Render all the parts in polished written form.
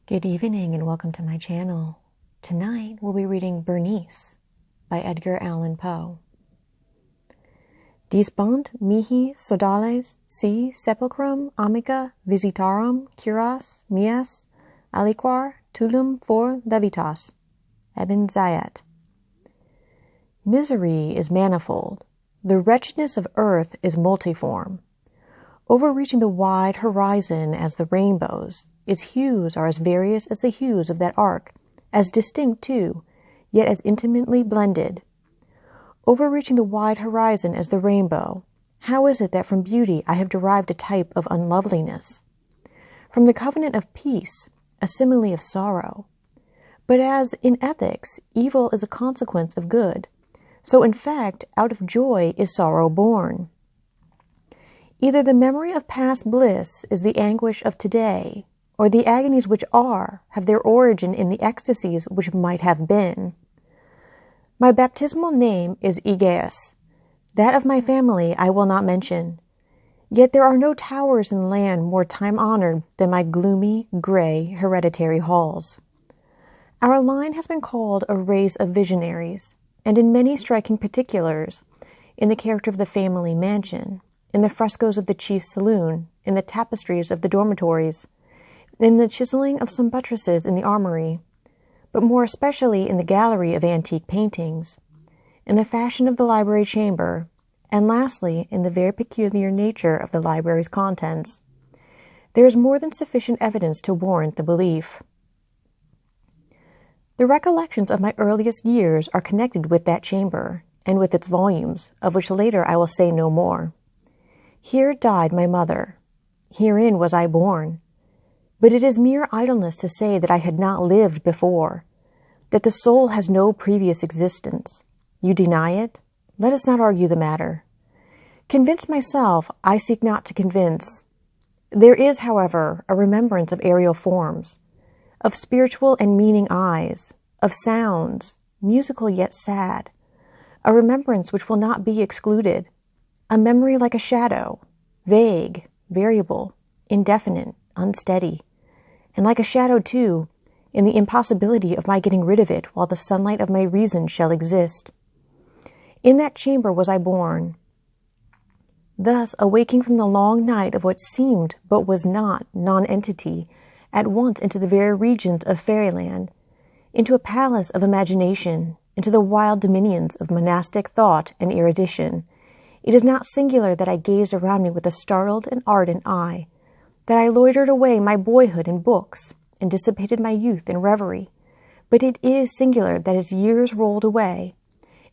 Good evening and welcome to my channel. Tonight we'll be reading Berenice by Edgar Allen Poe. Disbant mihi sodales si sepulchrum amica visitarum curas mias aliquar tulum for levitas. Ebn Zayat. Misery is manifold. The wretchedness of earth is multiform. Overreaching the wide horizon as the rainbows, its hues are as various as the hues of that arc, as distinct too, yet as intimately blended. Overreaching the wide horizon as the rainbow, how is it that from beauty I have derived a type of unloveliness? From the covenant of peace, a simile of sorrow. But as, in ethics, evil is a consequence of good, so in fact, out of joy is sorrow born. Either the memory of past bliss is the anguish of today, or the agonies which are have their origin in the ecstasies which might have been. My baptismal name is Aegeus. That of my family I will not mention. Yet there are no towers in the land more time-honored than my gloomy, gray, hereditary halls. Our line has been called a race of visionaries, and in many striking particulars, in the character of the family mansion, in the frescoes of the chief's saloon, in the tapestries of the dormitories, in the chiseling of some buttresses in the armory, but more especially in the gallery of antique paintings, in the fashion of the library chamber, and lastly, in the very peculiar nature of the library's contents. There is more than sufficient evidence to warrant the belief. The recollections of my earliest years are connected with that chamber, and with its volumes, of which later I will say no more. Here died my mother. Herein was I born. But it is mere idleness to say that I had not lived before, that the soul has no previous existence. You deny it? Let us not argue the matter. Convince myself, I seek not to convince. There is, however, a remembrance of aerial forms, of spiritual and meaning eyes, of sounds, musical yet sad, a remembrance which will not be excluded, a memory like a shadow, vague, variable, indefinite, unsteady, and like a shadow, too, in the impossibility of my getting rid of it while the sunlight of my reason shall exist. In that chamber was I born. Thus, awaking from the long night of what seemed but was not nonentity, at once into the very regions of fairyland, into a palace of imagination, into the wild dominions of monastic thought and erudition, it is not singular that I gazed around me with a startled and ardent eye, that I loitered away my boyhood in books, and dissipated my youth in reverie, but it is singular that as years rolled away,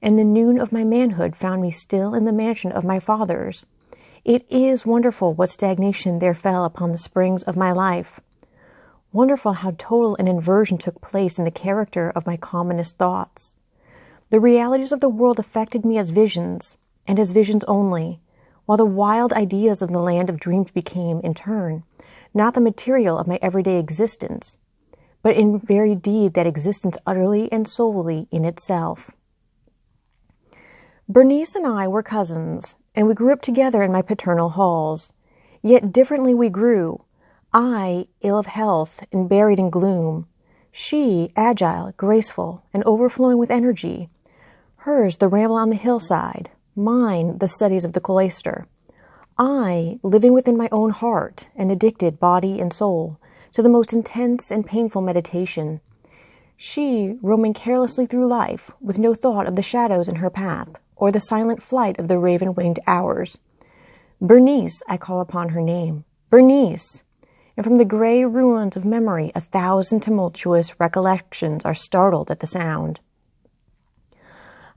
and the noon of my manhood found me still in the mansion of my fathers, it is wonderful what stagnation there fell upon the springs of my life. Wonderful how total an inversion took place in the character of my commonest thoughts. The realities of the world affected me as visions, and as visions only, while the wild ideas of the land of dreams became, in turn, not the material of my everyday existence, but in very deed that existence utterly and solely in itself. Berenice and I were cousins, and we grew up together in my paternal halls. Yet differently we grew, I, ill of health and buried in gloom, she, agile, graceful, and overflowing with energy, hers the ramble on the hillside, mine the studies of the cloister, I living within my own heart and addicted body and soul to the most intense and painful meditation, she roaming carelessly through life with no thought of the shadows in her path or the silent flight of the raven-winged hours. Berenice, I call upon her name, Berenice, and from the gray ruins of memory 1,000 tumultuous recollections are startled at the sound.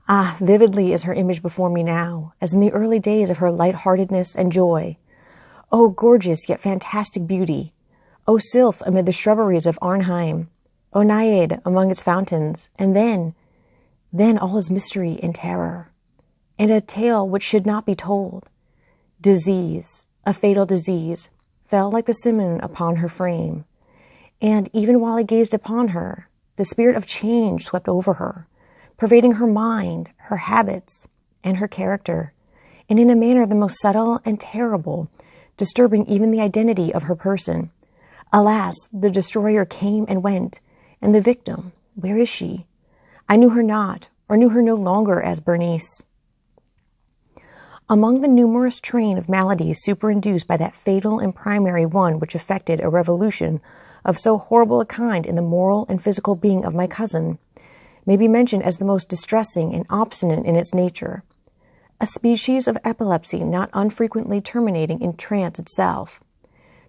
Ah, vividly is her image before me now, as in the early days of her light-heartedness and joy. O gorgeous yet fantastic beauty! O sylph amid the shrubberies of Arnheim! O naiad among its fountains! And then all is mystery and terror, and a tale which should not be told. Disease, a fatal disease, fell like the simoon upon her frame, and even while I gazed upon her, the spirit of change swept over her, pervading her mind, her habits, and her character, and in a manner the most subtle and terrible, disturbing even the identity of her person, Alas, the destroyer came and went, and the victim, where is she? I knew her not, or knew her no longer as Berenice. Among the numerous train of maladies superinduced by that fatal and primary one which effected a revolution of so horrible a kind in the moral and physical being of my cousin, may be mentioned as the most distressing and obstinate in its nature, a species of epilepsy not unfrequently terminating in trance itself,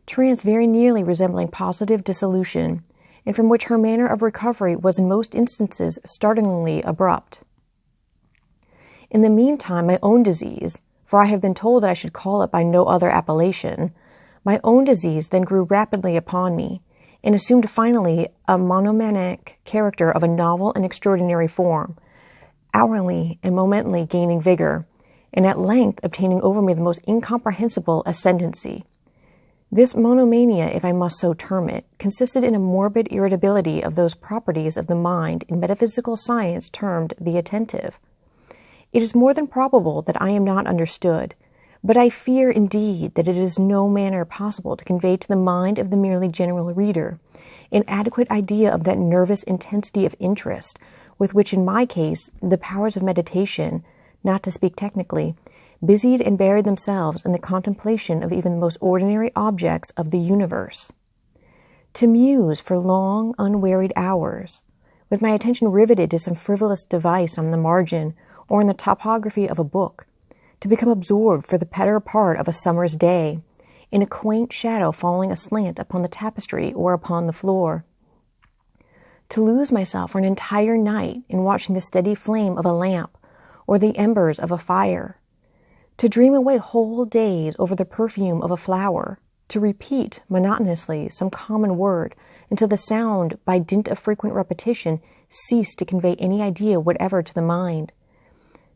trance very nearly resembling positive dissolution, and from which her manner of recovery was in most instances startlingly abrupt. In the meantime, my own disease, for I have been told that I should call it by no other appellation, my own disease then grew rapidly upon me, and assumed finally a monomaniac character of a novel and extraordinary form, hourly and momently gaining vigor, and at length obtaining over me the most incomprehensible ascendancy. This monomania, if I must so term it, consisted in a morbid irritability of those properties of the mind in metaphysical science termed the attentive. It is more than probable that I am not understood, but I fear indeed that it is no manner possible to convey to the mind of the merely general reader an adequate idea of that nervous intensity of interest with which, in my case, the powers of meditation, not to speak technically, busied and buried themselves in the contemplation of even the most ordinary objects of the universe. To muse for long, unwearied hours, with my attention riveted to some frivolous device on the margin or in the topography of a book, to become absorbed for the better part of a summer's day, in a quaint shadow falling aslant upon the tapestry or upon the floor, to lose myself for an entire night in watching the steady flame of a lamp or the embers of a fire, to dream away whole days over the perfume of a flower, to repeat monotonously some common word until the sound, by dint of frequent repetition, ceased to convey any idea whatever to the mind,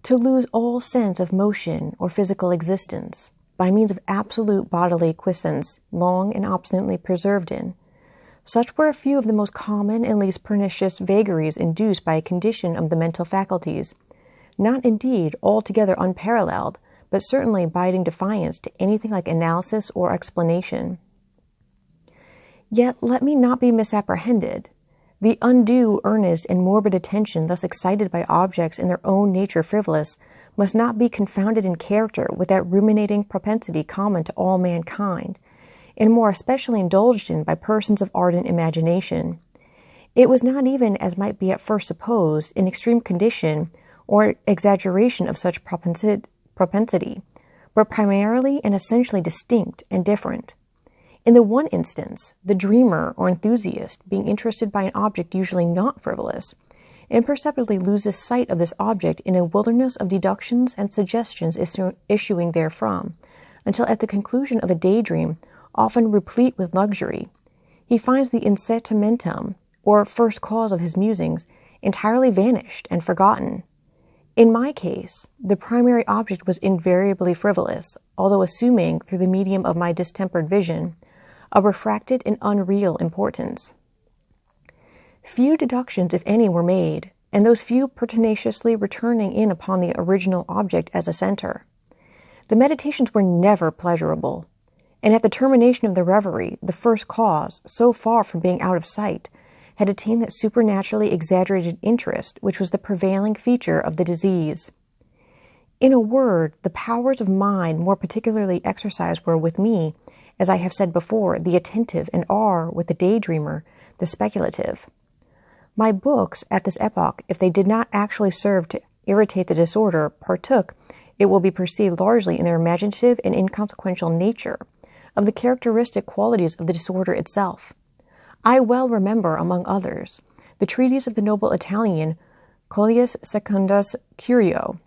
to lose all sense of motion or physical existence, by means of absolute bodily quiescence, long and obstinately preserved in. Such were a few of the most common and least pernicious vagaries induced by a condition of the mental faculties, not indeed altogether unparalleled, but certainly biting defiance to anything like analysis or explanation. Yet let me not be misapprehended. The undue, earnest, and morbid attention thus excited by objects in their own nature frivolous must not be confounded in character with that ruminating propensity common to all mankind, and more especially indulged in by persons of ardent imagination. It was not even, as might be at first supposed, an extreme condition or exaggeration of such propensity, but primarily and essentially distinct and different. In the one instance, the dreamer or enthusiast, being interested by an object usually not frivolous, imperceptibly loses sight of this object in a wilderness of deductions and suggestions issuing therefrom, until at the conclusion of a daydream, often replete with luxury, he finds the incitamentum, or first cause of his musings, entirely vanished and forgotten. In my case, the primary object was invariably frivolous, although assuming, through the medium of my distempered vision, a refracted and unreal importance. Few deductions, if any, were made, and those few pertinaciously returning in upon the original object as a center. The meditations were never pleasurable, and at the termination of the reverie, the first cause, so far from being out of sight, had attained that supernaturally exaggerated interest which was the prevailing feature of the disease. In a word, the powers of mind more particularly exercised were with me, as I have said before, the attentive, and are, with the daydreamer, the speculative. My books, at this epoch, if they did not actually serve to irritate the disorder, partook, it will be perceived largely in their imaginative and inconsequential nature, of the characteristic qualities of the disorder itself. I well remember, among others, the treatise of the noble Italian Coelius Secundus Curio,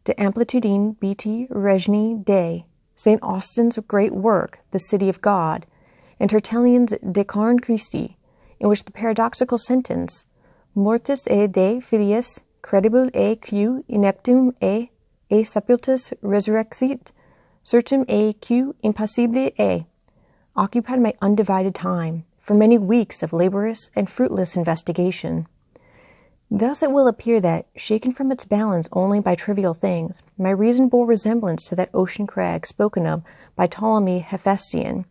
De Amplitudine Beati Regni Dei, St. Austin's great work, The City of God, and Tertullian's De Carne Christi, in which the paradoxical sentence, Mortis e de filius, credible e q ineptum e sepultus resurrexit, certum e q impassibile e, occupied my undivided time, for many weeks of laborious and fruitless investigation. Thus it will appear that, shaken from its balance only by trivial things, my reason bore resemblance to that ocean crag spoken of by Ptolemy Hephaestion,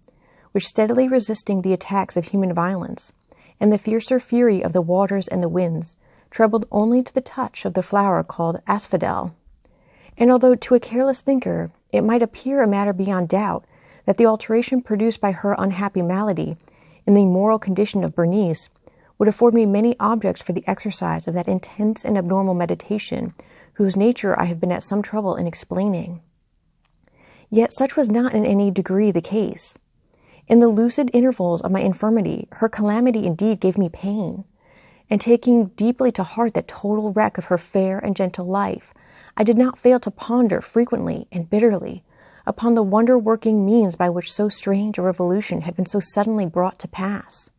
which steadily resisting the attacks of human violence, and the fiercer fury of the waters and the winds, troubled only to the touch of the flower called asphodel. And although to a careless thinker it might appear a matter beyond doubt that the alteration produced by her unhappy malady in the moral condition of Bernice would afford me many objects for the exercise of that intense and abnormal meditation whose nature I have been at some trouble in explaining. Yet such was not in any degree the case. In the lucid intervals of my infirmity, her calamity indeed gave me pain, and taking deeply to heart that total wreck of her fair and gentle life, I did not fail to ponder frequently and bitterly upon the wonder-working means by which so strange a revolution had been so suddenly brought to pass.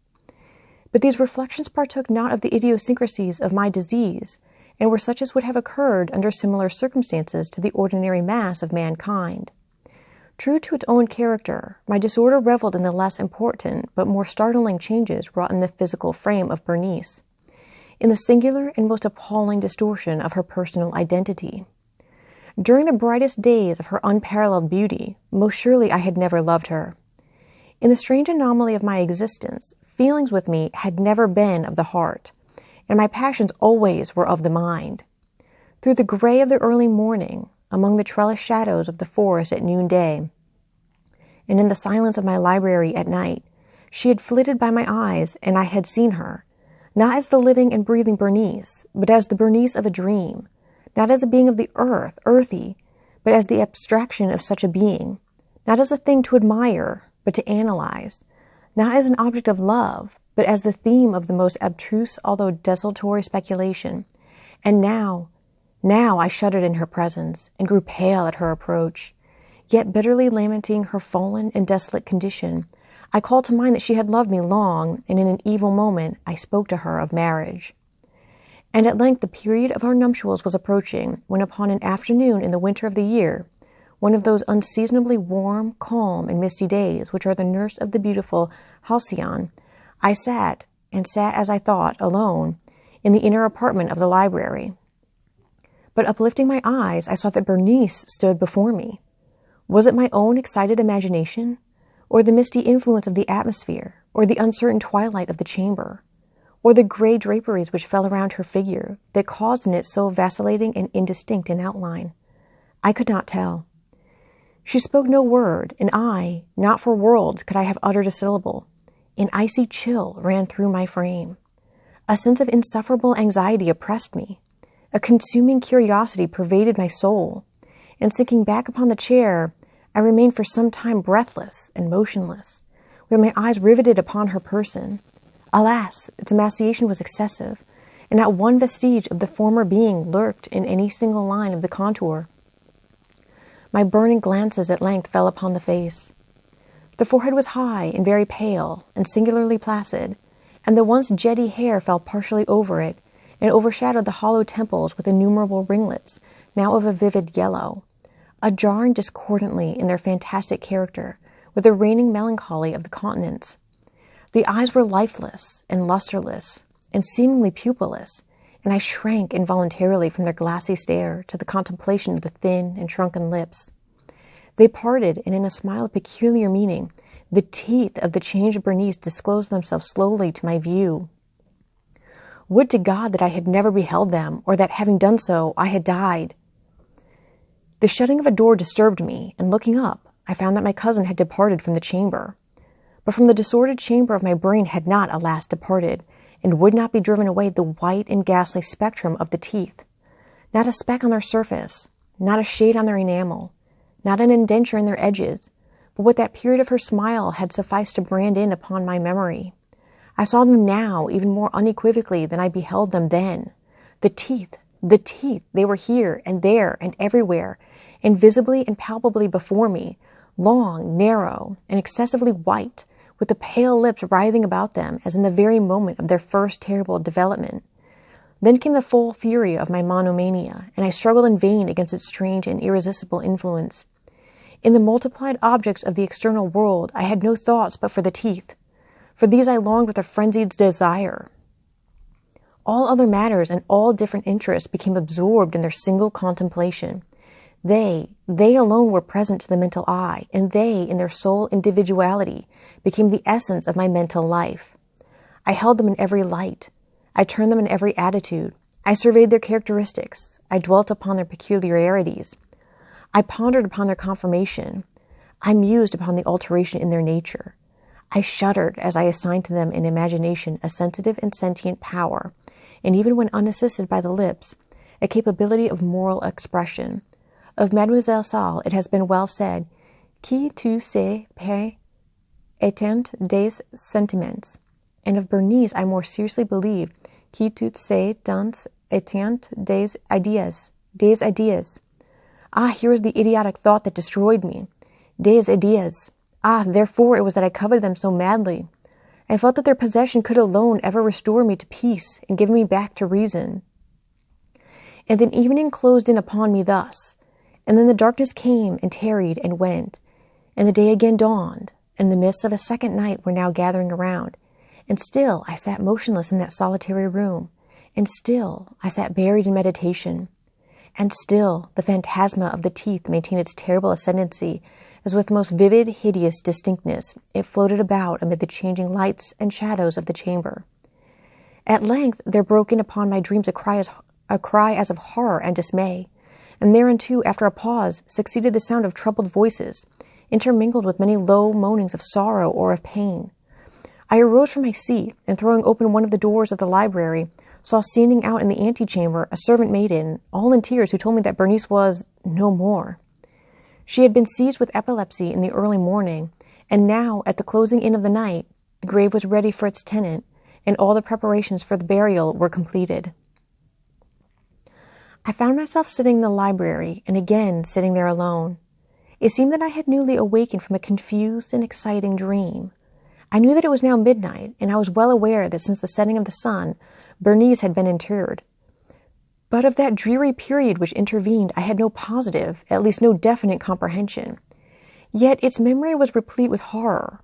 But these reflections partook not of the idiosyncrasies of my disease, and were such as would have occurred under similar circumstances to the ordinary mass of mankind. True to its own character, my disorder reveled in the less important but more startling changes wrought in the physical frame of Bernice, in the singular and most appalling distortion of her personal identity. During the brightest days of her unparalleled beauty, most surely I had never loved her. In the strange anomaly of my existence, feelings with me had never been of the heart, and my passions always were of the mind. Through the gray of the early morning, among the trellis shadows of the forest at noonday, and in the silence of my library at night, she had flitted by my eyes, and I had seen her, not as the living and breathing Bernice, but as the Bernice of a dream, not as a being of the earth, earthy, but as the abstraction of such a being, not as a thing to admire, but to analyze, not as an object of love, but as the theme of the most abstruse although desultory speculation. And now I shuddered in her presence, and grew pale at her approach. Yet bitterly lamenting her fallen and desolate condition, I called to mind that she had loved me long, and in an evil moment I spoke to her of marriage. And at length the period of our nuptials was approaching, when upon an afternoon in the winter of the year, one of those unseasonably warm, calm, and misty days which are the nurse of the beautiful halcyon, I sat as I thought, alone, in the inner apartment of the library. But uplifting my eyes, I saw that Bernice stood before me. Was it my own excited imagination, or the misty influence of the atmosphere, or the uncertain twilight of the chamber, or the gray draperies which fell around her figure, that caused in it so vacillating and indistinct an outline? I could not tell. She spoke no word, and I, not for worlds could I have uttered a syllable. An icy chill ran through my frame. A sense of insufferable anxiety oppressed me. A consuming curiosity pervaded my soul, and sinking back upon the chair, I remained for some time breathless and motionless, with my eyes riveted upon her person. Alas, its emaciation was excessive, and not one vestige of the former being lurked in any single line of the contour. My burning glances at length fell upon the face. The forehead was high and very pale, and singularly placid, and the once jetty hair fell partially over it, and overshadowed the hollow temples with innumerable ringlets, now of a vivid yellow, jarring discordantly in their fantastic character with the reigning melancholy of the countenance. The eyes were lifeless and lustreless, and seemingly pupilless, and I shrank involuntarily from their glassy stare to the contemplation of the thin and shrunken lips. They parted, and in a smile of peculiar meaning, the teeth of the changed Bernice disclosed themselves slowly to my view. Would to God that I had never beheld them, or that, having done so, I had died. The shutting of a door disturbed me, and looking up, I found that my cousin had departed from the chamber. But from the disordered chamber of my brain had not, alas, departed, and would not be driven away the white and ghastly spectrum of the teeth. Not a speck on their surface, not a shade on their enamel, not an indenture in their edges, but what that period of her smile had sufficed to brand in upon my memory. I saw them now even more unequivocally than I beheld them then. The teeth, they were here and there and everywhere, and visibly and palpably before me, long, narrow, and excessively white, with the pale lips writhing about them as in the very moment of their first terrible development. Then came the full fury of my monomania, and I struggled in vain against its strange and irresistible influence. In the multiplied objects of the external world, I had no thoughts but for the teeth. For these I longed with a frenzied desire. All other matters and all different interests became absorbed in their single contemplation. They alone were present to the mental eye, and they, in their sole individuality, became the essence of my mental life. I held them in every light. I turned them in every attitude. I surveyed their characteristics. I dwelt upon their peculiarities. I pondered upon their conformation. I mused upon the alteration in their nature. I shuddered as I assigned to them in imagination a sensitive and sentient power, and even when unassisted by the lips, a capability of moral expression. Of Mademoiselle Salle it has been well said, "Qui tu sais peut éteindre des sentiments," and of Bernice I more seriously believe, "Qui tu sais dans éteindre des ideas." Ah, here is the idiotic thought that destroyed me. Des ideas. Ah, therefore it was that I coveted them so madly. I felt that their possession could alone ever restore me to peace and give me back to reason. And then evening closed in upon me thus, and then the darkness came and tarried and went, and the day again dawned, and the mists of a second night were now gathering around, and still I sat motionless in that solitary room, and still I sat buried in meditation, and still the phantasma of the teeth maintained its terrible ascendancy, as with most vivid, hideous distinctness it floated about amid the changing lights and shadows of the chamber. At length there broke in upon my dreams a cry as of horror and dismay, and thereunto, after a pause, succeeded the sound of troubled voices, intermingled with many low moanings of sorrow or of pain. I arose from my seat, and throwing open one of the doors of the library, saw standing out in the antechamber a servant maiden, all in tears, who told me that Bernice was no more. She had been seized with epilepsy in the early morning, and now, at the closing in of the night, the grave was ready for its tenant, and all the preparations for the burial were completed. I found myself sitting in the library, and again sitting there alone. It seemed that I had newly awakened from a confused and exciting dream. I knew that it was now midnight, and I was well aware that since the setting of the sun, Bernice had been interred. But of that dreary period which intervened, I had no positive, at least no definite comprehension. Yet its memory was replete with horror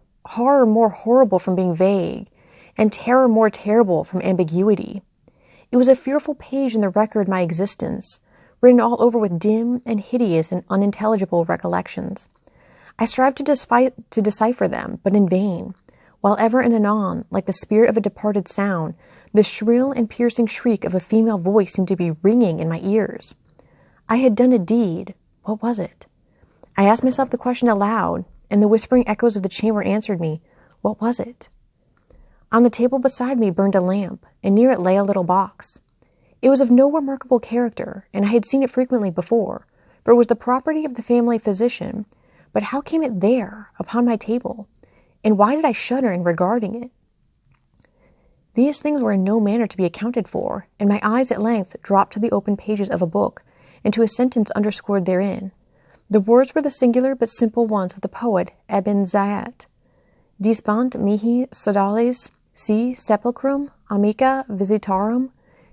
more horrible from being vague, and terror more terrible from ambiguity. It was a fearful page in the record of my existence, written all over with dim and hideous and unintelligible recollections. I strived to decipher them, but in vain, while ever and anon, like the spirit of a departed sound, the shrill and piercing shriek of a female voice seemed to be ringing in my ears. I had done a deed. What was it? I asked myself the question aloud, and the whispering echoes of the chamber answered me. What was it? On the table beside me burned a lamp, and near it lay a little box. It was of no remarkable character, and I had seen it frequently before, for it was the property of the family physician. But how came it there, upon my table? And why did I shudder in regarding it? These things were in no manner to be accounted for, and my eyes at length dropped to the open pages of a book, and to a sentence underscored therein. The words were the singular but simple ones of the poet Ibn Zayat. Dispant mihi sodales si sepulchrum amica visitarum,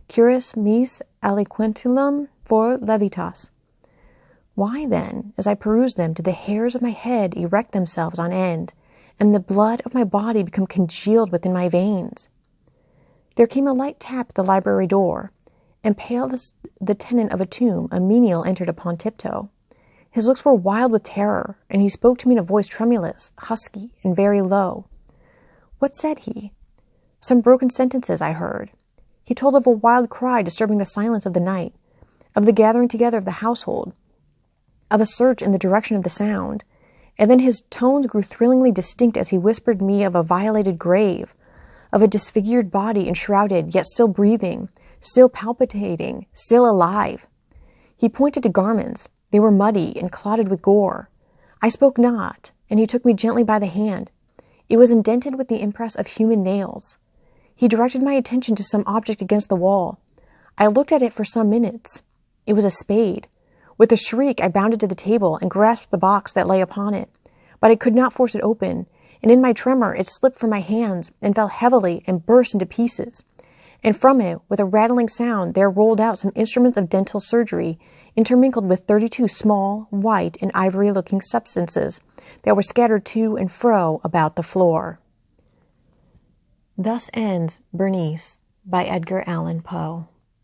curis mis aliquentilum for levitas. Why, then, as I perused them, did the hairs of my head erect themselves on end, and the blood of my body become congealed within my veins? There came a light tap at the library door, and pale as the tenant of a tomb, a menial entered upon tiptoe. His looks were wild with terror, and he spoke to me in a voice tremulous, husky, and very low. What said he? Some broken sentences I heard. He told of a wild cry disturbing the silence of the night, of the gathering together of the household, of a search in the direction of the sound, and then his tones grew thrillingly distinct as he whispered me of a violated grave, of a disfigured body enshrouded, yet still breathing, still palpitating, still alive. He pointed to garments. They were muddy and clotted with gore. I spoke not, and he took me gently by the hand. It was indented with the impress of human nails. He directed my attention to some object against the wall. I looked at it for some minutes. It was a spade. With a shriek, I bounded to the table and grasped the box that lay upon it, but I could not force it open, and in my tremor it slipped from my hands and fell heavily and burst into pieces. And from it, with a rattling sound, there rolled out some instruments of dental surgery, intermingled with 32 small, white, and ivory-looking substances that were scattered to and fro about the floor. Thus ends Bernice by Edgar Allan Poe.